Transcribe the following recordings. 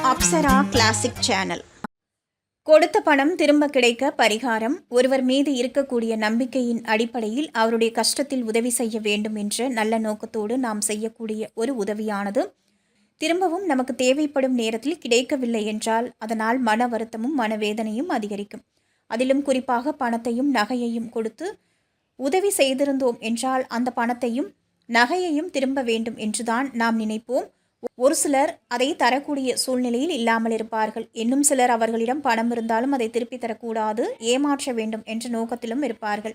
Apsara classic channel. கொடுத்த பணம் திரும்ப கிடைக்க பரிகாரம். ஒருவர் மீது இருக்கக்கூடிய நம்பிக்கையின் அடிப்படையில் அவருடைய கஷ்டத்தில் உதவி செய்ய வேண்டும் என்ற நல்ல நோக்கத்தோடு நாம் செய்யக்கூடிய ஒரு உதவியானது திரும்பவும் நமக்கு தேவைப்படும் நேரத்தில் கிடைக்கவில்லை என்றால் அதனால் மன வருத்தமும் மனவேதனையும் அதிகரிக்கும். அதிலும் குறிப்பாக பணத்தையும் நகையையும் கொடுத்து உதவி செய்திருந்தோம் என்றால் அந்த பணத்தையும் நகையையும் திரும்ப வேண்டும் என்றுதான் நாம் நினைப்போம். ஒரு சிலர் அதை தரக்கூடிய சூழ்நிலையில் இல்லாமல் இருப்பார்கள். இன்னும் சிலர் அவர்களிடம் பணம் இருந்தாலும் அதை திருப்பி தரக்கூடாது, ஏமாற்ற வேண்டும் என்ற நோக்கத்திலும் இருப்பார்கள்.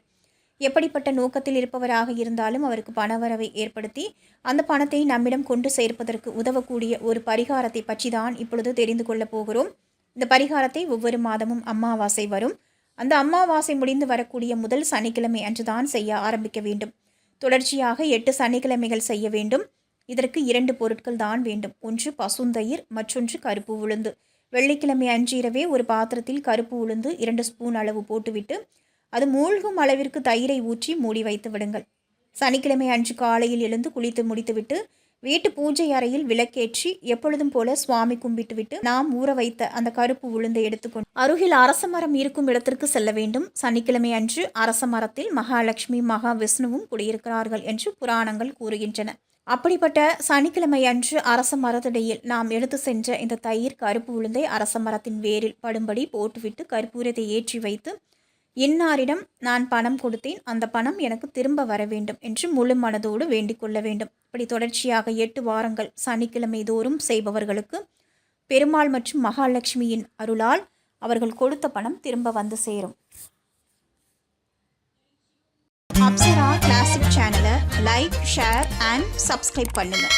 எப்படிப்பட்ட நோக்கத்தில் இருப்பவராக இருந்தாலும் அவருக்கு பணவரவை ஏற்படுத்தி அந்த பணத்தை நம்மிடம் கொண்டு சேர்ப்பதற்கு உதவக்கூடிய ஒரு பரிகாரத்தை பற்றி தான் இப்பொழுது தெரிந்து கொள்ளப் போகிறோம். இந்த பரிகாரத்தை ஒவ்வொரு மாதமும் அமாவாசை வரும். அந்த அமாவாசை முடிந்து வரக்கூடிய முதல் சனிக்கிழமை அன்றுதான் செய்ய ஆரம்பிக்க வேண்டும். தொடர்ச்சியாக 8 சனிக்கிழமைகள் செய்ய வேண்டும். இதற்கு 2 பொருட்கள் தான் வேண்டும். ஒன்று பசுந்தயிர், மற்றொன்று கருப்பு உளுந்து. வெள்ளிக்கிழமை அன்று இரவே ஒரு பாத்திரத்தில் கருப்பு உளுந்து 2 ஸ்பூன் அளவு போட்டுவிட்டு அது மூழ்கும் அளவிற்கு தயிரை ஊற்றி மூடி வைத்து விடுங்கள். சனிக்கிழமை அன்று காலையில் எழுந்து குளித்து முடித்துவிட்டு வீட்டு பூஜை அறையில் விளக்கேற்றி எப்பொழுதும் போல சுவாமி கும்பிட்டுவிட்டு நாம் ஊற வைத்த அந்த கருப்பு உளுந்தை எடுத்துக்கொண்டு அருகில் அரச மரம் இருக்கும் இடத்திற்கு செல்ல வேண்டும். சனிக்கிழமை அன்று அரச மரத்தில் மகாலட்சுமி மகாவிஷ்ணுவும் குடியிருக்கிறார்கள் என்று புராணங்கள் கூறுகின்றன. அப்படிப்பட்ட சனிக்கிழமை அன்று அரச மரத்தடியில் நாம் எடுத்து சென்ற இந்த தயிர் கருப்பு உளுந்தை அரச மரத்தின் வேரில் படும்படி போட்டுவிட்டு கற்பூரத்தை ஏற்றி வைத்து இன்னாரிடம் நான் பணம் கொடுத்தேன், அந்த பணம் எனக்கு திரும்ப வர வேண்டும் என்று முழு மனதோடு வேண்டிக் கொள்ள வேண்டும். இப்படி தொடர்ச்சியாக 8 வாரங்கள் சனிக்கிழமை தோறும் செய்பவர்களுக்கு பெருமாள் மற்றும் மகாலட்சுமியின் அருளால் அவர்கள் கொடுத்த பணம் திரும்ப வந்து சேரும். அப்சரா கிளாசிக் சேனலை லைக், ஷேர் அண்ட் சப்ஸ்கிரைப் பண்ணுங்கள்.